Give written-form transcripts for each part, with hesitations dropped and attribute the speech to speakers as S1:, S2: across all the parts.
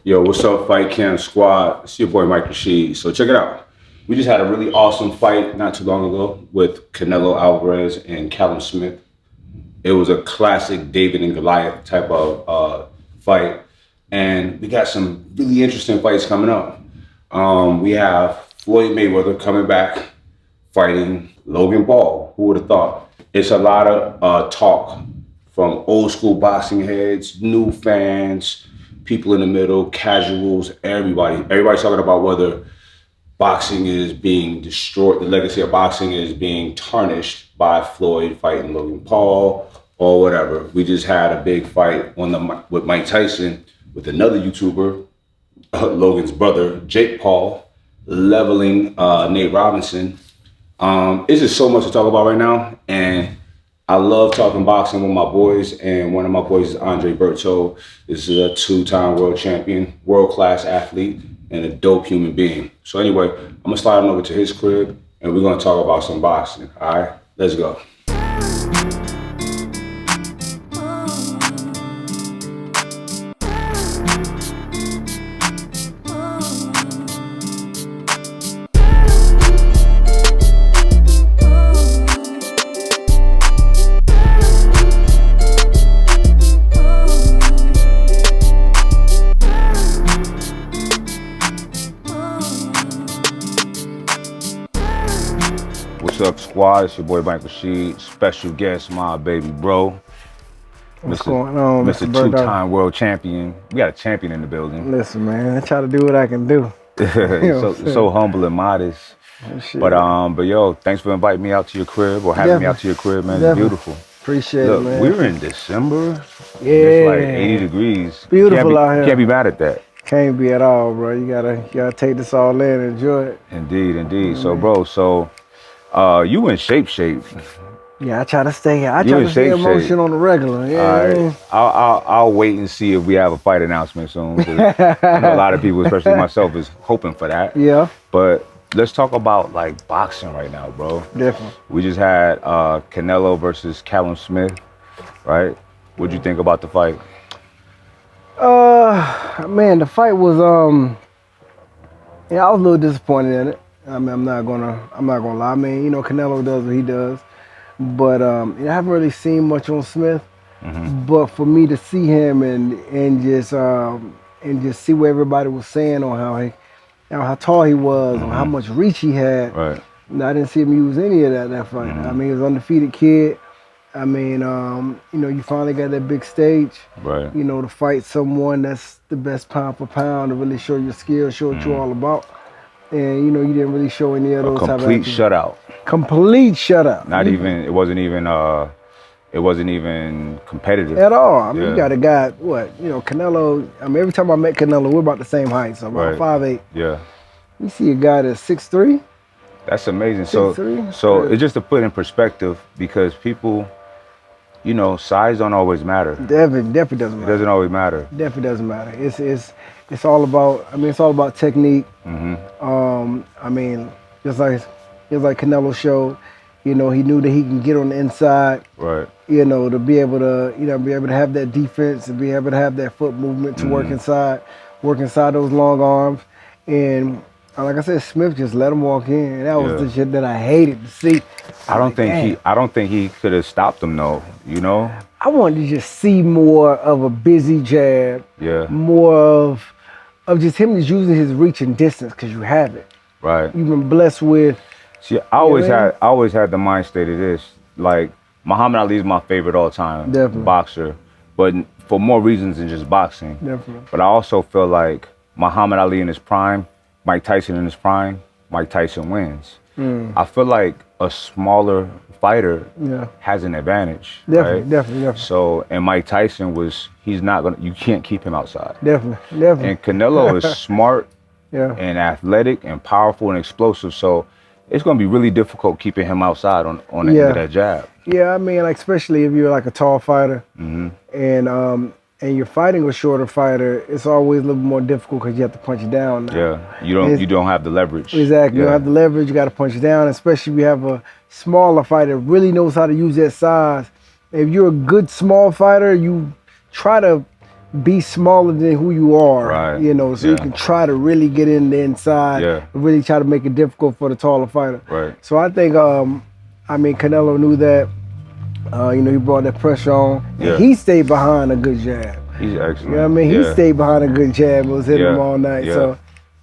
S1: Yo, what's up, FightCamp squad? It's your boy Mike Rashid. So check it out. We just had a really awesome fight not too long ago with Canelo Alvarez and Callum Smith. It was a classic David and Goliath type of fight, and we got some really interesting fights coming up. We have Floyd Mayweather coming back fighting Logan Paul. Who would have thought? It's a lot of talk from old school boxing heads, new fans, people in the middle, casuals, everybody. Everybody's talking about whether boxing is being destroyed, the legacy of boxing is being tarnished by Floyd fighting Logan Paul or whatever. We just had a big fight with Mike Tyson with another YouTuber, Logan's brother, Jake Paul, leveling Nate Robinson. It's just so much to talk about right now, and I love talking boxing with my boys, and one of my boys is Andre Berto. This is a two-time world champion, world-class athlete, and a dope human being. So anyway, I'm gonna slide him over to his crib, and we're gonna talk about some boxing. All right, let's go. What's up, squad? It's your boy Mike Rashid. Special guest, my baby bro.
S2: What's going on,
S1: Mr. Two-time world champion. We got a champion in the building.
S2: Listen, man, I try to do what I can do.
S1: so humble and modest. But yo, thanks for inviting me out to your crib or having me out to your crib, man. It's beautiful.
S2: Appreciate
S1: Look,
S2: it, man.
S1: we were in December.
S2: Yeah.
S1: It's like 80 degrees.
S2: Beautiful out here.
S1: Can't be mad at that.
S2: Can't be at all, bro. You gotta take this all in and enjoy it.
S1: Indeed. So, bro, you in shape.
S2: Yeah, I try to stay. I try to stay in motion on the regular. Yeah.
S1: All right. I'll wait and see if we have a fight announcement soon. I know a lot of people, especially myself, is hoping for that.
S2: Yeah.
S1: But let's talk about like boxing right now, bro.
S2: Definitely.
S1: We just had Canelo versus Callum Smith, right? What'd you think about the fight?
S2: Man, the fight was I was a little disappointed in it. I mean, I'm not gonna lie. I mean, Canelo does what he does, but I haven't really seen much on Smith.
S1: Mm-hmm.
S2: But for me to see him and just see what everybody was saying on how tall he was, on how much reach he had.
S1: Right.
S2: I didn't see him use any of that fight.
S1: Mm-hmm.
S2: I mean, he was an undefeated kid. I mean, you finally got that big stage.
S1: Right.
S2: To fight someone that's the best pound for pound, to really show your skills, show what you're all about. And, you didn't really show any of those type of
S1: complete shutout.
S2: Complete shutout.
S1: It wasn't even competitive.
S2: At all. I mean, you got a guy, Canelo, I mean, every time I met Canelo, we're about the same height, so about 5'8".
S1: Yeah.
S2: You see a guy that's 6'3".
S1: That's amazing.
S2: 6'3".
S1: So it's just to put in perspective, because people, size don't always matter.
S2: Definitely doesn't matter.
S1: It doesn't always matter.
S2: Definitely doesn't matter. It's all about technique.
S1: Mm-hmm.
S2: I mean, just like Canelo showed, he knew that he can get on the inside.
S1: Right.
S2: To be able to have that defense and be able to have that foot movement to work inside those long arms. And like I said, Smith just let him walk in. And that was the shit that I hated to see.
S1: I don't think he could have stopped him though,
S2: I wanted to just see more of a busy jab.
S1: Yeah.
S2: More of just him just using his reach and distance, because you have it.
S1: Right.
S2: You've been blessed with.
S1: See, I always had the mind state of this. Like, Muhammad Ali is my favorite all-time boxer, but for more reasons than just boxing.
S2: Definitely.
S1: But I also feel like Muhammad Ali in his prime, Mike Tyson in his prime, Mike Tyson wins. I feel like a smaller fighter has an advantage.
S2: Definitely.
S1: So, and Mike Tyson you can't keep him outside.
S2: Definitely.
S1: And Canelo is smart
S2: and
S1: athletic and powerful and explosive. So it's going to be really difficult keeping him outside on the end of that jab.
S2: Yeah, I mean, like, especially if you're like a tall fighter, and you're fighting a shorter fighter, it's always a little more difficult because you have to punch it down now.
S1: Yeah, you don't have the leverage.
S2: Exactly, you don't have the leverage. You got to punch it down, especially if you have a smaller fighter that really knows how to use that size. If you're a good small fighter, you try to be smaller than who you are,
S1: Right.
S2: you know, so you can try to really get in the inside, really try to make it difficult for the taller fighter.
S1: Right.
S2: So I think, I mean, Canelo knew that. You know, he brought that pressure on, and he stayed behind a good jab.
S1: He's excellent.
S2: You know what I mean? He stayed behind a good jab. It was hitting him all night. So,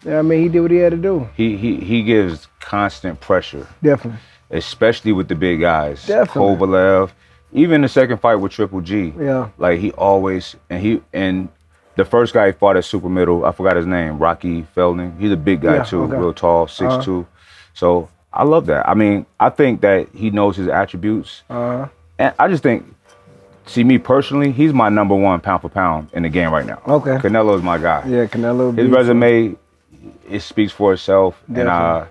S2: yeah, I mean, he did what he had to do.
S1: He gives constant pressure.
S2: Definitely.
S1: Especially with the big guys.
S2: Definitely.
S1: Kovalev, even the second fight with Triple G.
S2: Yeah.
S1: Like he always and the first guy he fought at super middle, I forgot his name, Rocky Felding. He's a big guy too, real tall, 6'2". So I love that. I mean, I think that he knows his attributes. And I just think, see, me personally, he's my #1 pound for pound in the game right now.
S2: Okay.
S1: Canelo is my guy.
S2: Yeah, Canelo.
S1: His resume, it speaks for itself. Definitely. And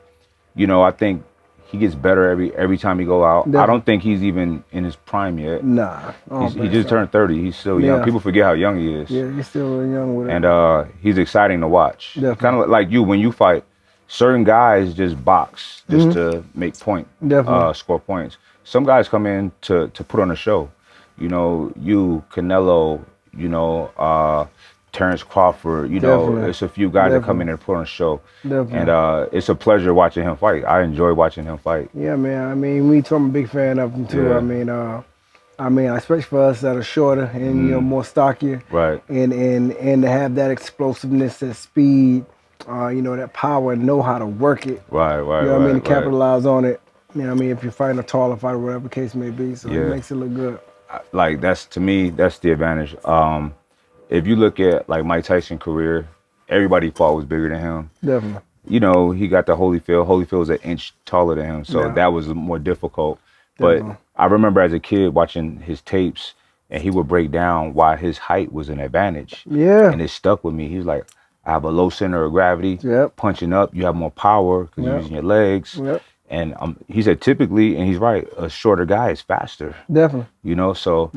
S1: you know, I think he gets better every time he go out. Definitely. I don't think he's even in his prime yet.
S2: Nah.
S1: He just turned 30. He's still young. People forget how young he is.
S2: Yeah, he's still young with it.
S1: And he's exciting to watch. Kind of like you, when you fight, certain guys just box just to make score points. Some guys come in to put on a show. You know, Canelo, you know, Terrence Crawford, you know, it's a few guys that come in and put on a show. And it's a pleasure watching him fight. I enjoy watching him fight.
S2: Yeah, man. I mean, me too, I'm a big fan of him too. I mean, especially for us that are shorter and you know, more stockier.
S1: Right.
S2: And to have that explosiveness, that speed, you know, that power, and know how to work it.
S1: Right.
S2: You know what I mean? To capitalize on it. You know what I mean? If you're fighting a taller fighter, whatever the case may be. So it makes it look good.
S1: Like, to me, that's the advantage. If you look at, like, Mike Tyson's career, everybody fought was bigger than him.
S2: Definitely.
S1: You know, he got the Holyfield. Holyfield was an inch taller than him, so that was more difficult. Definitely. But I remember as a kid watching his tapes, and he would break down why his height was an advantage.
S2: Yeah.
S1: And it stuck with me. He was like, I have a low center of gravity. Punching up, you have more power because you're using your legs. And he said typically, and he's right, a shorter guy is faster.
S2: Definitely.
S1: You know, so,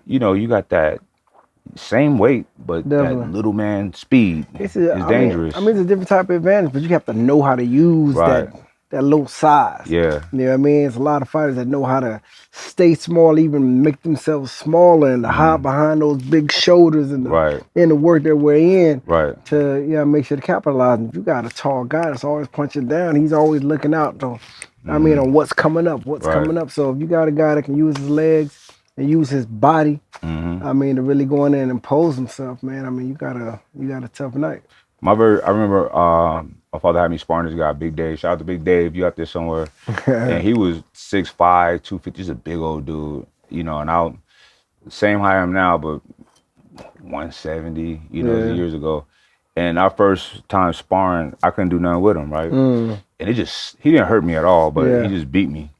S1: you know, you got that same weight, but that little man speed is dangerous.
S2: I mean, it's a different type of advantage, but you have to know how to use that low size.
S1: Yeah.
S2: You know what I mean? It's a lot of fighters that know how to stay small, even make themselves smaller and to hide behind those big shoulders and the work their way in to make sure to capitalize. If you got a tall guy that's always punching down, he's always looking out though. I mean, on what's coming up. So if you got a guy that can use his legs and use his body, I mean, to really go in there and impose himself, man. I mean, you got a tough night.
S1: I remember my father had me sparring this guy, Big Dave. Shout out to Big Dave, you out there somewhere. And he was 6'5", 250, just a big old dude, you know, and same height I am now, but 170, you know, years ago. And our first time sparring, I couldn't do nothing with him, right? And he didn't hurt me at all, but he just beat me.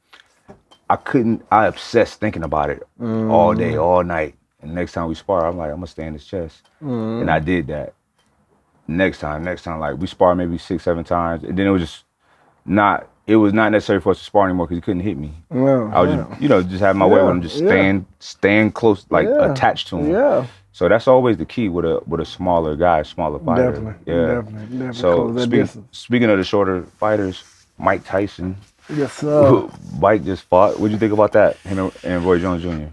S1: I obsessed thinking about it all day, all night. And the next time we spar, I'm like, I'm gonna stay in his chest. And I did that. Next time, like we sparred maybe 6-7 times. And then it was not necessary for us to spar anymore because he couldn't hit me. I was just having my way with him, just staying close, like attached to him. So that's always the key with a smaller guy, smaller fighter.
S2: Definitely.
S1: So speaking of the shorter fighters, Mike Tyson.
S2: Yes, sir.
S1: Mike just fought. What'd you think about that? Him and Roy Jones Jr.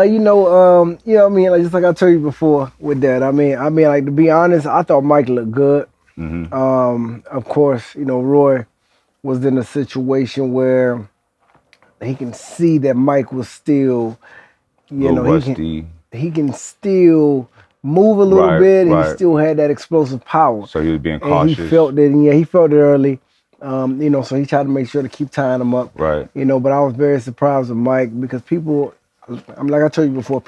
S2: You know what I mean, like, just like I told you before with that. I mean, like, to be honest, I thought Mike looked good. Of course, you know, Roy was in a situation where he can see that Mike was still, you know, he can still move a little bit, and he still had that explosive power.
S1: So he was being cautious.
S2: And he felt it, he felt it early. You know, so he tried to make sure to keep tying him up.
S1: Right.
S2: You know, but I was very surprised with Mike because people, like I told you before,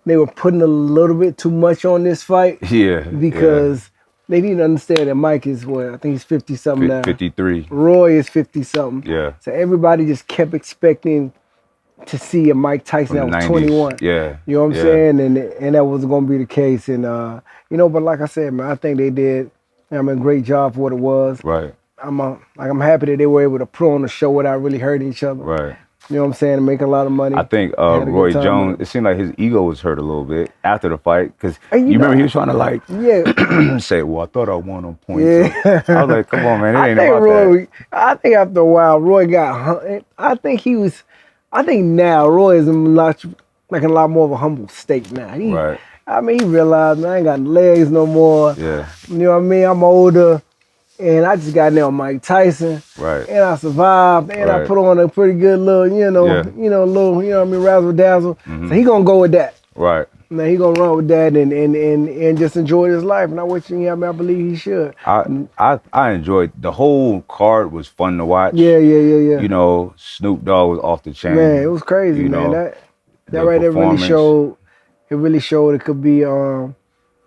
S2: they were putting a little bit too much on this fight. Yeah. Because they didn't understand that Mike is I think he's 50-something now.
S1: 53.
S2: Roy is 50-something.
S1: Yeah.
S2: So everybody just kept expecting to see a Mike Tyson that was 21.
S1: Yeah.
S2: You know what I'm saying? And that was going to be the case. And, you know, but like I said, man, I think they did a great job for what it was.
S1: Right.
S2: I'm happy that they were able to put on the show without really hurting each other.
S1: Right.
S2: You know what I'm saying? And make a lot of money.
S1: I think Roy Jones, it seemed like his ego was hurt a little bit after the fight. Because you remember he was trying to like say, well, I thought I won on points. Yeah. So I was like, come on, man, it ain't about that.
S2: I think after a while, Roy got, I think now Roy is in a lot more of a humble state now. I mean, he realized, man, I ain't got legs no more.
S1: Yeah.
S2: You know what I mean? I'm older, and I just got nailed Mike Tyson.
S1: Right.
S2: And I survived, and I
S1: Right.
S2: put on a pretty good little,
S1: Yeah.
S2: little, you know what I mean, razzle dazzle. So he gonna go with that.
S1: Right.
S2: Man, he gonna run with that and just enjoy his life. And I wish him, I mean, I believe he should.
S1: I enjoyed the whole card. Was fun to watch.
S2: Yeah.
S1: You know, Snoop Dogg was off the chain.
S2: Man, it was crazy,
S1: you
S2: man.
S1: know,
S2: That right there really showed. It really showed it could be, you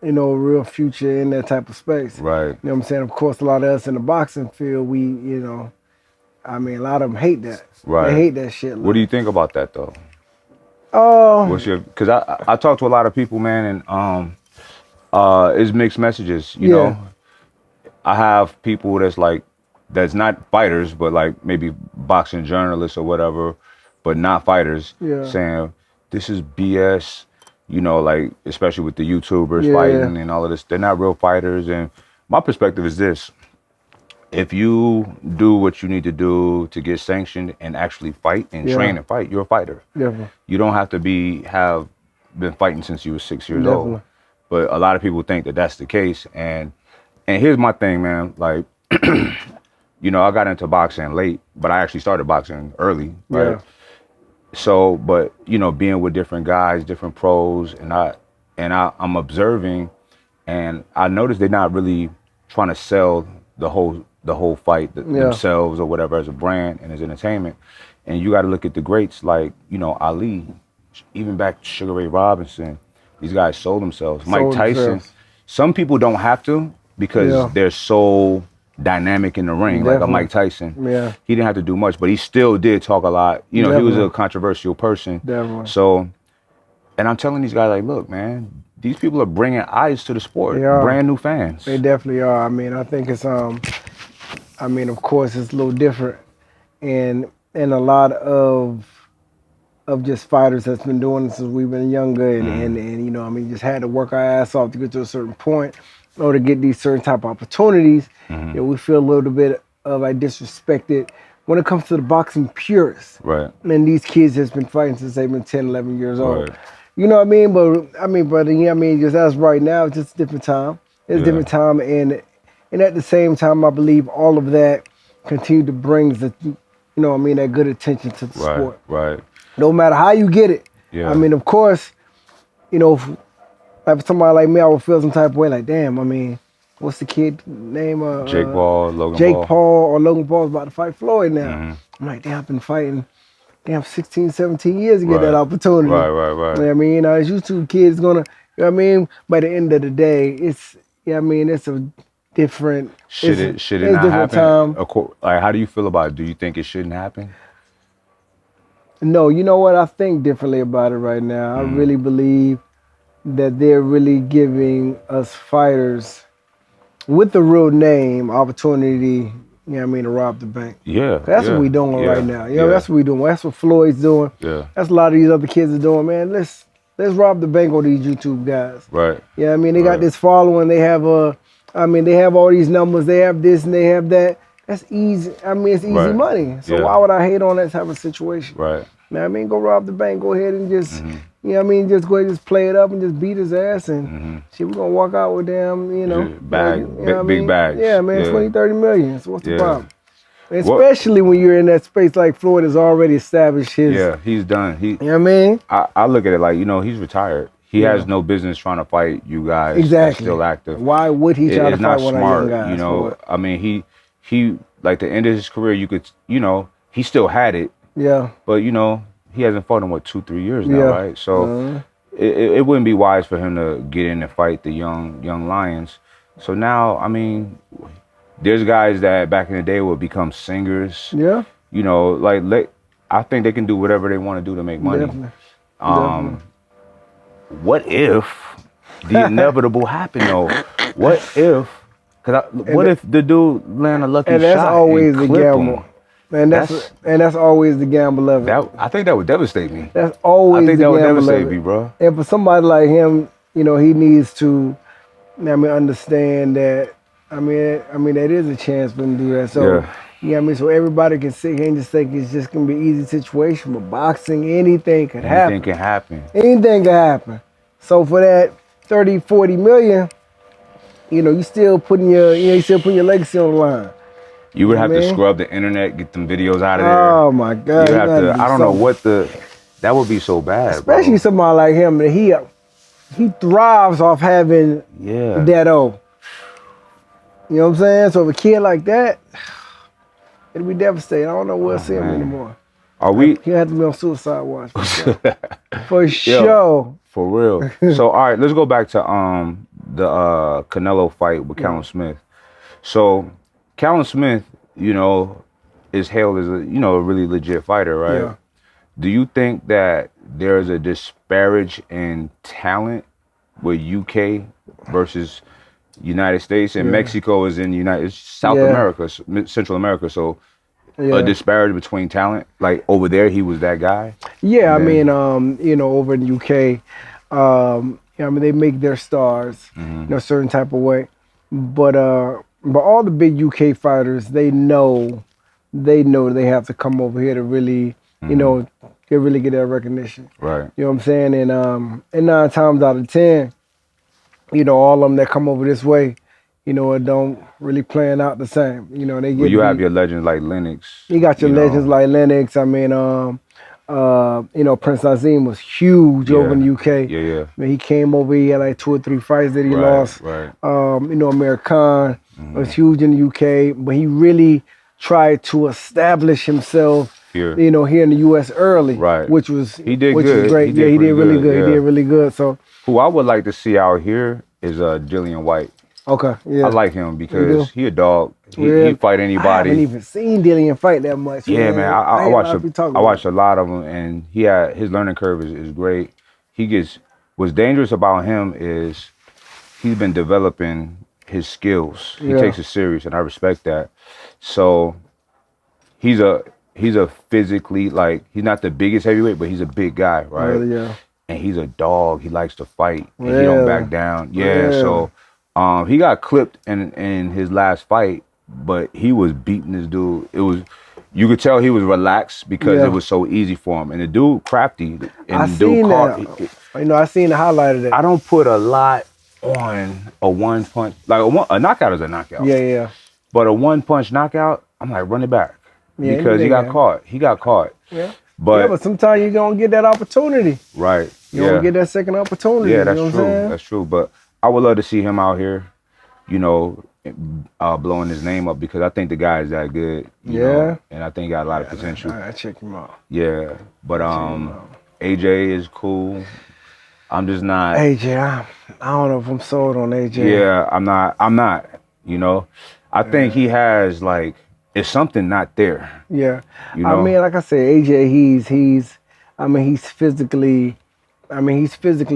S2: know, a real future in that type of space.
S1: Right.
S2: You know what I'm saying? Of course, a lot of us in the boxing field, we, you know, I mean, a lot of them hate that.
S1: Right.
S2: They hate that shit.
S1: What do you think about that though?
S2: Oh.
S1: Because I talk to a lot of people, man, and it's mixed messages. You know, I have people that's not fighters, but like maybe boxing journalists or whatever, but not fighters, saying this is BS. You know, like especially with the YouTubers fighting and all of this, they're not real fighters. And my perspective is this: if you do what you need to do to get sanctioned and actually fight and train and fight, you're a fighter.
S2: Definitely.
S1: You don't have to have been fighting since you were 6 years old. But a lot of people think that that's the case. And here's my thing, man. Like, you know, I got into boxing late, but I actually started boxing early, right?
S2: Yeah.
S1: So, but you know, being with different guys, different pros, and I'm observing, and I noticed they're not really trying to sell the whole fight themselves or whatever as a brand and as entertainment. And you got to look at the greats like, you know, Ali, even back to Sugar Ray Robinson. These guys sold themselves. Mike Tyson. Some people don't have to because they're so dynamic in the ring, like a Mike Tyson.
S2: Yeah.
S1: He didn't have to do much, but he still did talk a lot. You know, he was a controversial person.
S2: Definitely.
S1: So, and I'm telling these guys, like, look, man, these people are bringing eyes to the sport, brand new fans.
S2: They definitely are. I mean, I think it's, I mean, of course, it's a little different. And a lot of just fighters that's been doing this since we've been younger and you know, I mean, just had to work our ass off to get to a certain point in order to get these certain type of opportunities. You know, we feel a little bit of like disrespected when it comes to the boxing purists.
S1: Right.
S2: And these kids has been fighting since they've been 10, 11 years old.
S1: Right.
S2: You know what I mean? But I mean, brother, you know what I mean? Just as right now, it's just a different time. It's a different time, and at the same time, I believe all of that continue to bring the, you know what I mean, that good attention to the sport.
S1: Right.
S2: No matter how you get it.
S1: Yeah.
S2: I mean, of course, you know, like for somebody like me, I would feel some type of way like, damn, I mean, what's the kid name?
S1: Jake Paul, Logan Paul.
S2: Jake Paul or Logan Paul's about to fight Floyd now. I'm like, damn, I've been fighting 16, 17 years to get that opportunity.
S1: Right.
S2: You know what I mean? You know, this YouTube kid's gonna, you know what I mean? By the end of the day, it's, you know what I mean, it's a different,
S1: should it not happen?
S2: Time.
S1: Like, how do you feel about it? Do you think it shouldn't happen?
S2: No, you know what? I think differently about it right now. I really believe that they're really giving us fighters with the real name opportunity, you know what I mean, to rob the bank.
S1: Yeah.
S2: That's what we doing right now. You know, that's what we doing. That's what Floyd's doing.
S1: Yeah.
S2: That's a lot of these other kids are doing, man. Let's rob the bank on these YouTube guys.
S1: Right.
S2: Yeah, you know I mean, they got this following. They have they have all these numbers. They have this and they have that. That's easy. I mean, it's easy money. So why would I hate on that type of situation?
S1: Right.
S2: You know what I mean? Go rob the bank. Go ahead and just, you know what I mean? Just go ahead and just play it up and just beat his ass. And shit, we're going to walk out with them, you know.
S1: Big bags.
S2: Yeah, man, 20, 30 million. So what's the problem? Especially when you're in that space like Floyd has already established his.
S1: Yeah, he's done.
S2: You know what I mean?
S1: I look at it like, you know, he's retired. He has no business trying to fight you guys.
S2: Exactly.
S1: Still active.
S2: Why would he try to fight one of our young guys?
S1: You know, I mean, he like the end of his career, you could, you know, he still had it.
S2: Yeah.
S1: But, you know, he hasn't fought in, 2-3 years now, right? So it wouldn't be wise for him to get in and fight the young lions. So now, I mean, there's guys that back in the day would become singers. Yeah. You know, like I think they can do whatever they want to do to make money. Definitely. What if the inevitable happened though? What if? What if the dude land a lucky shot?
S2: And that's always the gamble.
S1: Him?
S2: And that's always the gamble of it.
S1: I think that would devastate me.
S2: That's always the gamble of it.
S1: That would devastate me, bro.
S2: And for somebody like him, you know, he needs to, I mean, understand that. I mean, that is a chance for him to do that. So, you know what I mean? So everybody can sit here and just think it's just gonna be an easy situation. But boxing, anything could happen.
S1: Anything can happen.
S2: Anything can happen. So for that, 30, 40 million, you still putting your legacy on the line.
S1: You would have to
S2: Man.
S1: scrub the internet, get them videos out of there.
S2: Oh my God!
S1: You have to.
S2: do
S1: I don't know
S2: something.
S1: what that would be so bad,
S2: Especially
S1: bro.
S2: somebody like him that he thrives off having
S1: Yeah.
S2: that O. You know what I'm saying? So if a kid like that, it'll be devastating. I don't know where to see him
S1: man.
S2: anymore.
S1: Are we?
S2: He had to be on suicide watch for sure. For
S1: Yo,
S2: sure.
S1: for real. So all right, let's go back to the Canelo fight with Callum Smith. So Callum Smith, is hailed as a really legit fighter, right?
S2: Yeah.
S1: Do you think that there's a disparage in talent with UK versus United States, and Mexico is in South America, Central America, so a disparity between talent? Like over there, he was that guy.
S2: Yeah, I mean, over in the UK, they make their stars in a certain type of way, but all the big UK fighters, they know they have to come over here to really, really get that recognition.
S1: Right.
S2: You know what I'm saying? And 9 times out of 10, all of them that come over this way, it don't really plan out the same. They get.
S1: Well, you have your legends like Lennox.
S2: You got your legends like Lennox. I mean, Prince Nazim was huge over in the UK.
S1: Yeah.
S2: I mean, he came over. He had like 2 or 3 fights that he lost.
S1: Right.
S2: Amir Khan was huge in the UK, but he really tried to establish himself. Here in the U.S. early,
S1: right?
S2: Which was
S1: he did
S2: which
S1: good.
S2: Was great. He did really good. Yeah. He did really good. So,
S1: who I would like to see out here is Dillian White.
S2: Okay, yeah,
S1: I like him because he a dog. He fight anybody.
S2: I haven't even seen Dillian fight that much.
S1: Yeah, man. I watch a lot of them, and his learning curve is great. What's dangerous about him is he's been developing his skills. He takes it serious, and I respect that. So he's a physically, like, he's not the biggest heavyweight, but he's a big guy, right?
S2: Yeah.
S1: And he's a dog. He likes to fight, and he don't back down. Yeah. So he got clipped in his last fight, but he was beating this dude. You could tell he was relaxed because it was so easy for him. And the dude crafty. And
S2: I seen that. I seen the highlight of that.
S1: I don't put a lot on a one punch. Like a knockout is a knockout.
S2: Yeah.
S1: But a one punch knockout, I'm like, run it back. Yeah, because he got caught. He got caught.
S2: Yeah. But sometimes you don't get that opportunity.
S1: Right.
S2: You don't get that second opportunity.
S1: Yeah, that's true. That's true. But I would love to see him out here, blowing his name up, because I think the guy is that good. You know, and I think he got a lot of potential.
S2: I check him out.
S1: Yeah. But AJ is cool. I'm just not.
S2: AJ, I don't know if I'm sold on AJ.
S1: Yeah, I'm not. I think he has, like, it's something not there.
S2: Yeah. I mean, like I said, AJ, he's physically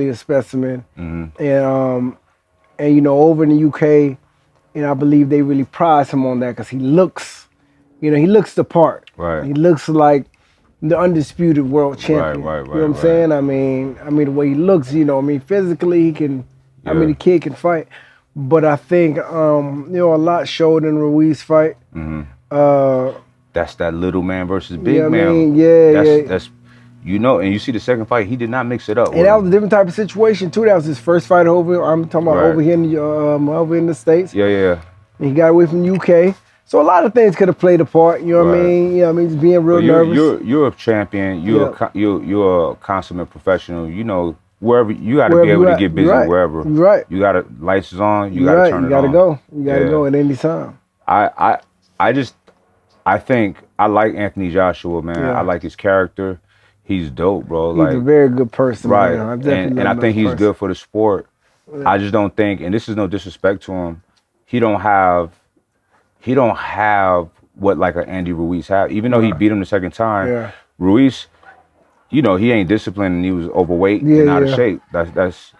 S2: a specimen. And over in the UK, I believe they really prize him on that because he looks the part.
S1: Right.
S2: He looks like the undisputed world champion.
S1: Right.
S2: You know what I'm saying? I mean the way he looks, physically he can.
S1: Yeah.
S2: The kid can fight. But I think a lot showed in Ruiz fight.
S1: That's that little man versus big man.
S2: I mean,
S1: that's and you see the second fight, he did not mix it up.
S2: And that was a different type of situation too. That was his first fight over. I'm talking about over here in the States.
S1: Yeah.
S2: And he got away from the UK. So a lot of things could have played a part. You know what I mean? Just being real nervous.
S1: You're a champion. You're a consummate professional. Wherever you got to be able to get busy wherever.
S2: Right.
S1: You got to lights is on. You got to turn it on.
S2: You got to go. You got to go at any time.
S1: I think I like Anthony Joshua, man. I like his character. He's dope, bro.
S2: He's a very good person,
S1: right?
S2: Man.
S1: And I think he's good for the sport. Yeah. I just don't think, and this is no disrespect to him, he don't have what like an Andy Ruiz have. Even though he beat him the second time, Ruiz, he ain't disciplined and he was overweight and out of shape. That's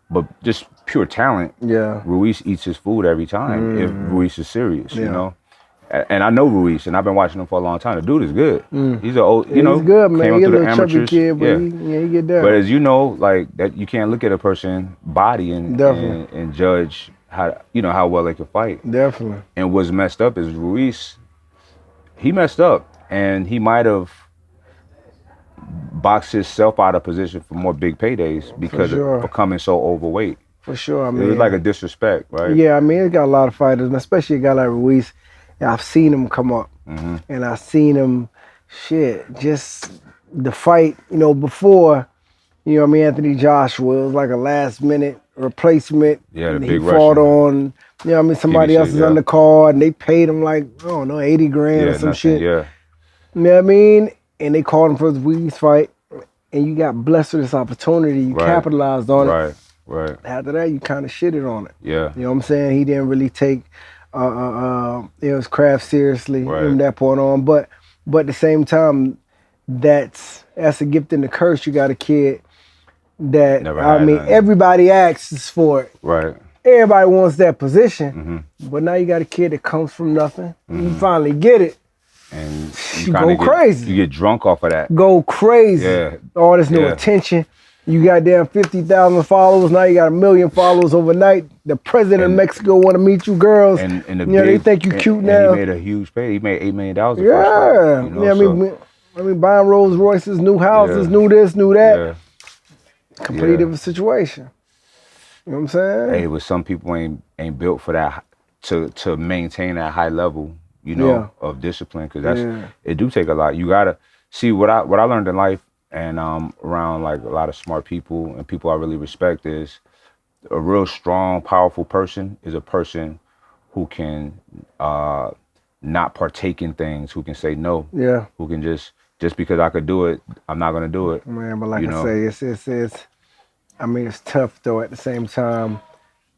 S1: but just pure talent.
S2: Yeah.
S1: Ruiz eats his food every time if Ruiz is serious, And I know Ruiz, and I've been watching him for a long time. The dude is good. He's an old,
S2: he's good, man.
S1: Came
S2: He's
S1: up
S2: a
S1: through the
S2: little chubby
S1: amateurs.
S2: Kid, but he get there.
S1: But as you know, like that, you can't look at a person's body and judge how well they can fight.
S2: Definitely.
S1: And what's messed up is Ruiz. He messed up, and he might have boxed himself out of position for more big paydays because of becoming so overweight.
S2: For sure. I
S1: It
S2: mean,
S1: was like a disrespect, right?
S2: yeah, I mean, it got a lot of fighters, especially a guy like Ruiz. And I've seen him come up, and I've seen him, just the fight, before, Anthony Joshua, it was like a last minute replacement.
S1: Yeah, the
S2: And he
S1: big
S2: fought
S1: Russian.
S2: on, somebody
S1: PBC,
S2: else's
S1: yeah.
S2: undercard, and they paid him like, I don't know, 80 grand or
S1: Yeah,
S2: some
S1: nothing.
S2: shit.
S1: Yeah,
S2: You know what I mean? And they called him for his Ruiz fight, and you got blessed with this opportunity. You
S1: Right.
S2: capitalized on it.
S1: right.
S2: After that, you kind of shitted on it.
S1: Yeah,
S2: You know what I'm saying? He didn't really take his craft seriously
S1: Right.
S2: from that point on. But at the same time, that's a gift and a curse. You got a kid that
S1: Never had nothing.
S2: everybody asks for it.
S1: right.
S2: Everybody wants that position. But now you got a kid that comes from nothing. You finally get it.
S1: And
S2: You
S1: kinda
S2: go crazy.
S1: You get drunk off of that.
S2: Go crazy.
S1: Yeah.
S2: All this new
S1: Yeah.
S2: attention. You got damn 50,000 followers. Now you got 1 million followers overnight. The president of Mexico want to meet you girls.
S1: And the
S2: they think you cute
S1: and
S2: now.
S1: he made a huge pay. He made $8 million. The
S2: Yeah.
S1: first fight,
S2: Yeah, I mean, buying Rolls Royces, new houses,
S1: Yeah.
S2: new this, new that.
S1: Yeah.
S2: Completely
S1: Yeah.
S2: different situation. You know what I'm saying?
S1: Hey, but some people ain't built for that to maintain that high level,
S2: Yeah.
S1: of discipline, because
S2: Yeah.
S1: it do take a lot. You gotta see what I learned in life, and around like a lot of smart people and people I really respect, is a real strong, powerful person is a person who can not partake in things, who can say no,
S2: Yeah.
S1: who can just because I could do it, I'm not gonna do it.
S2: Man, but like
S1: You
S2: I
S1: know?
S2: say, it's I mean, it's tough though at the same time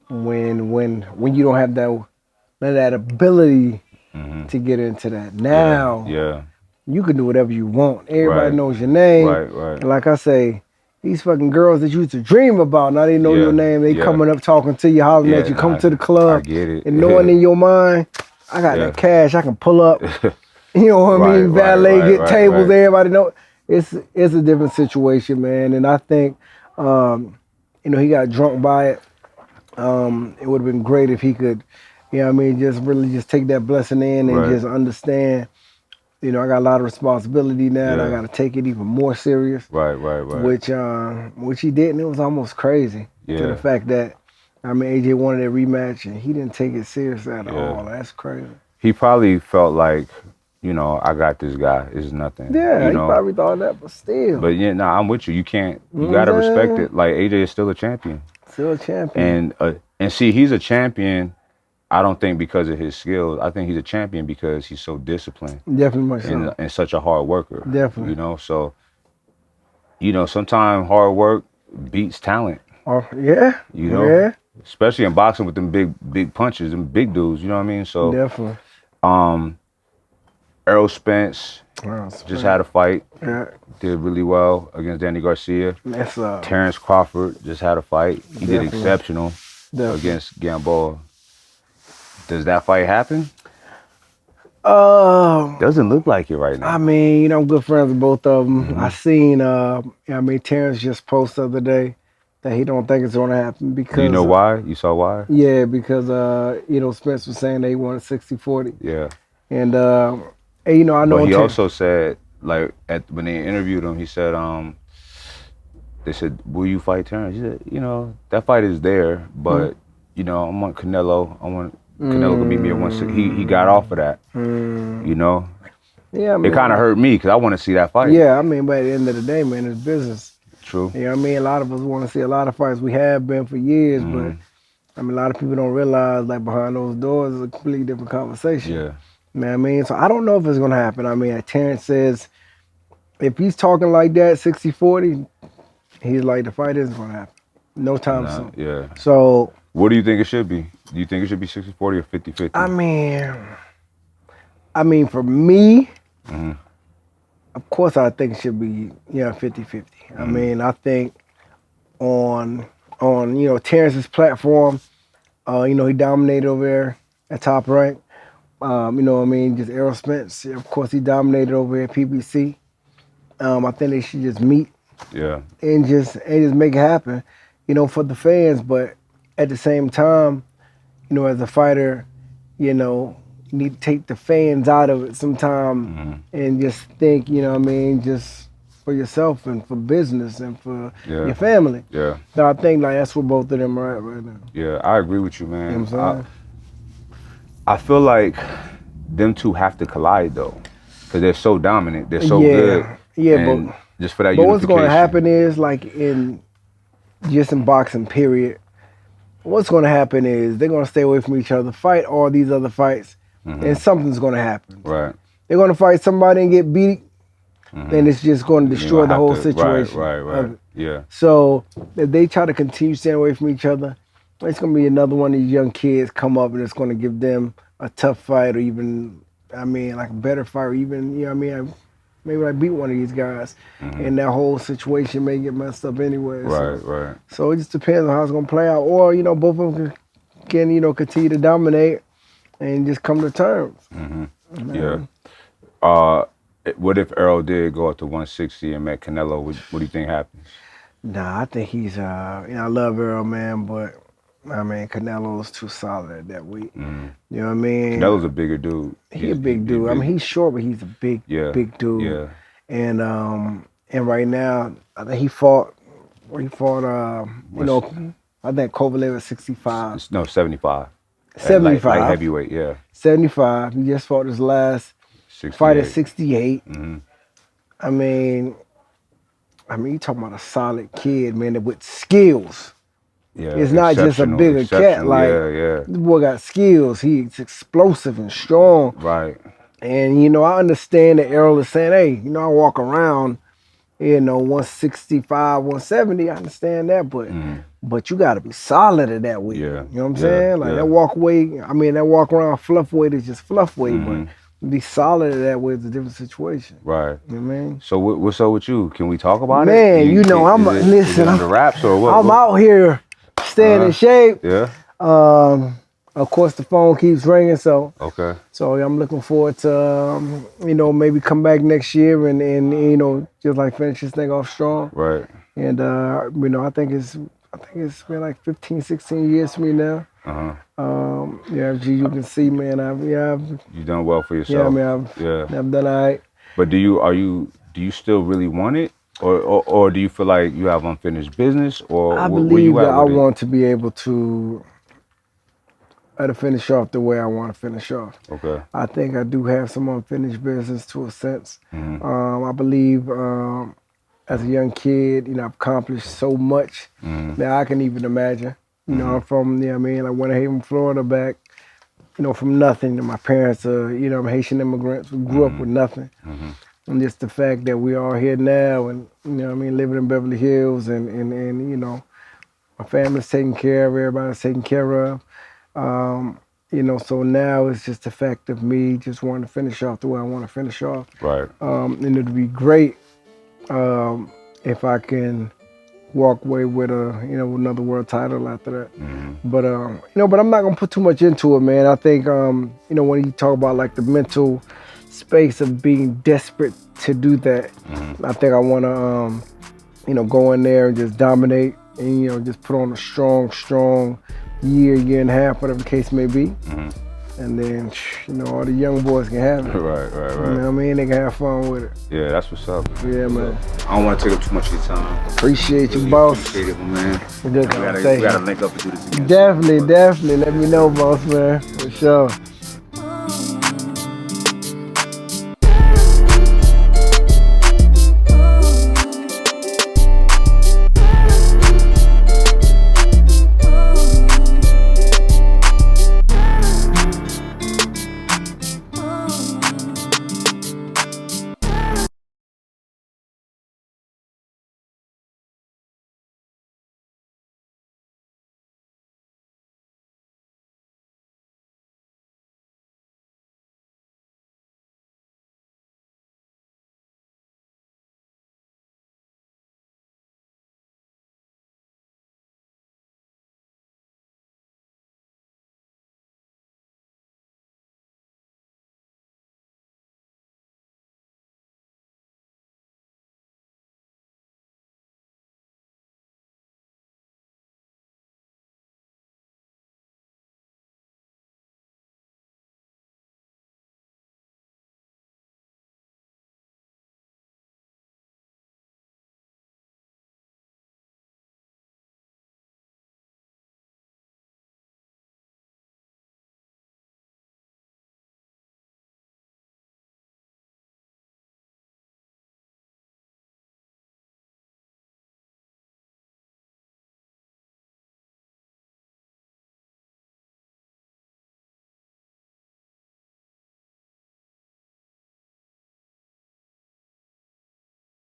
S2: when you don't have that ability to get into that. Now
S1: Yeah.
S2: you can do whatever you want. Everybody
S1: Right.
S2: knows your name.
S1: Right.
S2: And like I say, these fucking girls that you used to dream about, now they know
S1: Yeah,
S2: your name. They
S1: yeah.
S2: coming up talking to you, hollering at you, come to the club.
S1: I get it.
S2: And knowing in your mind, I got
S1: Yeah.
S2: that cash, I can pull up. You know what I
S1: Right,
S2: mean?
S1: right,
S2: Valet,
S1: right,
S2: get
S1: right,
S2: tables,
S1: right.
S2: everybody know. It's a different situation, man. And I think, he got drunk by it. It would have been great if he could, just really just take that blessing in and
S1: Right.
S2: just understand, I got a lot of responsibility now and I
S1: Yeah.
S2: got to take it even more serious,
S1: Right.
S2: which he did, and it was almost crazy to
S1: Yeah.
S2: the fact that, AJ wanted a rematch and he didn't take it serious at
S1: Yeah.
S2: all. That's crazy.
S1: He probably felt like, I got this guy. It's nothing.
S2: Yeah, he probably thought that, but still.
S1: But yeah, I'm with you. You can't. You
S2: know
S1: gotta
S2: what I'm
S1: respect
S2: saying?
S1: it. Like AJ is still a champion,
S2: Still a champion.
S1: and see, he's a champion. I don't think because of his skills. I think he's a champion because he's so disciplined
S2: Definitely much so.
S1: and such a hard worker.
S2: Definitely.
S1: So sometimes hard work beats talent.
S2: Oh, yeah.
S1: Yeah. Especially in boxing with them big punches and big dudes. You know what I mean? So
S2: Definitely.
S1: Errol Spence
S2: Wow,
S1: just had a fight.
S2: Yeah.
S1: Did really well against Danny Garcia.
S2: That's
S1: Terrence Crawford just had a fight. He did
S2: Definitely.
S1: exceptional
S2: Definitely.
S1: against Gamboa. Does that fight happen?
S2: Um,
S1: Doesn't look like it right now.
S2: I mean, I'm good friends with both of them. I seen, Terrence just posted the other day that he don't think it's gonna happen because.
S1: Do you know why? You saw why?
S2: Yeah, because Spence was saying they wanted 60-40,
S1: Yeah.
S2: and I know.
S1: But he
S2: Ter-
S1: also said, like, when they interviewed him, he said, they said, "Will you fight Terrence?" He said, that fight is there, but I want Canelo. I want Canelo to meet me at 160. He got off of that.
S2: Yeah, I mean,
S1: It kind of hurt me because I want to see that fight.
S2: Yeah, I mean, but at the end of the day, man, it's business.
S1: True.
S2: You know what I mean? A lot of us want to see a lot of fights. We have been for years, but a lot of people don't realize like behind those doors is a completely different conversation.
S1: Yeah.
S2: You know what I mean? So I don't know if it's gonna happen. I mean, Terrence says if he's talking like that, 60-40, he's like the fight isn't gonna happen. No time soon.
S1: Yeah.
S2: So
S1: What do you think it should be? Do you think it should be 60-40 or 50-50?
S2: I mean, for me, of course, I think it should be 50-50. I mean, I think on Terrence's platform, he dominated over there at Top Rank. Just Errol Spence, of course, he dominated over here at PBC. I think they should just meet
S1: Yeah.
S2: and just make it happen, for the fans. But at the same time, as a fighter, you need to take the fans out of it sometime and just think, just for yourself and for business and for
S1: Yeah.
S2: your family.
S1: Yeah.
S2: So I think like that's where both of them are at right now.
S1: Yeah, I agree with you,
S2: You know
S1: man.
S2: what I'm saying?
S1: I feel like them two have to collide though, because they're so dominant, they're so good.
S2: Yeah,
S1: and
S2: but
S1: just for that
S2: But what's going to
S1: unification.
S2: happen is, like in boxing, period, what's going to happen is they're going to stay away from each other, fight all these other fights, and something's going to happen.
S1: Right.
S2: They're going to fight somebody and get beat, then it's just going to
S1: You're
S2: destroy
S1: gonna
S2: the
S1: have
S2: whole
S1: to-
S2: situation.
S1: Right.
S2: of it.
S1: Yeah.
S2: So if they try to continue staying away from each other, it's going to be another one of these young kids come up and it's going to give them a tough fight, or even, I mean, like a better fight, or even, you know what I mean, maybe I beat one of these guys, and that whole situation may get messed up anyway.
S1: Right.
S2: So it just depends on how it's going to play out. Or, you know, both of them can you know, continue to dominate and just come to terms.
S1: Yeah. What if Earl did go up to 160 and met Canelo? What do you think happens?
S2: Nah, I think he's, you know, I love Earl, man, but, I mean, Canelo's too solid at that weight. You know what I mean?
S1: Canelo's a bigger dude.
S2: He a big dude. I mean, he's short, but he's a big dude.
S1: Yeah.
S2: And right now, I think he fought, you know, I think Kovalev was 65.
S1: No, 75.
S2: 75.
S1: Light heavyweight, yeah.
S2: 75. He just fought his last
S1: 68.
S2: fight at 68. I mean, you talking about a solid kid, man, with skills.
S1: Yeah.
S2: It's not just a bigger cat. Like, this boy got skills. He's explosive and strong.
S1: Right.
S2: And, you know, I understand that Errol is saying, hey, you know, I walk around, you know, 165, 170. I understand that, but you got to be solid at that weight.
S1: Yeah.
S2: You know what I'm saying? Like that walk weight, I mean, that walk around fluff weight is just fluff weight, but be solid at that weight is a different situation.
S1: Right.
S2: You know what I mean?
S1: So what's up with you? Can we talk about it?
S2: Man, you know, I'm,
S1: is
S2: listen,
S1: it under wraps or what?
S2: I'm out here staying in shape.
S1: Yeah.
S2: Of course, the phone keeps ringing, so I'm looking forward to you know, maybe come back next year and you know, just like finish this thing off strong.
S1: Right.
S2: And you know, I think it's been like 15, 16 years for me now. Yeah, G, you can see, man,
S1: You done well for yourself.
S2: I've done all right.
S1: But do you still really want it, or do you feel like you have unfinished business, or
S2: I
S1: where
S2: believe
S1: you at
S2: that I
S1: with it?
S2: want to be able to finish off the way I want to finish off.
S1: Okay.
S2: I think I do have some unfinished business to a sense. I believe as a young kid, you know, I've accomplished so much that I can even imagine. You know, I'm from, you know what I mean, like Winter Haven, Florida, back, you know, from nothing. And my parents are, you know, Haitian immigrants. We grew up with nothing. And just the fact that we are here now and, you know what I mean, living in Beverly Hills and you know, my family's taken care of, everybody's taken care of. You know, so now it's just the fact of me just wanting to finish off the way I want to finish off.
S1: Right.
S2: And it'd be great if I can walk away with another world title after that. But you know, but I'm not gonna put too much into it, man. I think you know, when you talk about like the mental space of being desperate to do that, I think I wanna you know, go in there and just dominate and, you know, just put on a strong year and a half, whatever the case may be. And then, you know, all the young boys can have it.
S1: Right.
S2: You know what I mean? They can have fun with it.
S1: Yeah, that's what's up.
S2: Yeah, man.
S1: I don't want to take up too much of your time.
S2: Appreciate you, boss.
S1: Appreciate it, my man.
S2: Good
S1: We
S2: conversation.
S1: gotta link up and do this again.
S2: Definitely. Let me know, boss, man. For sure.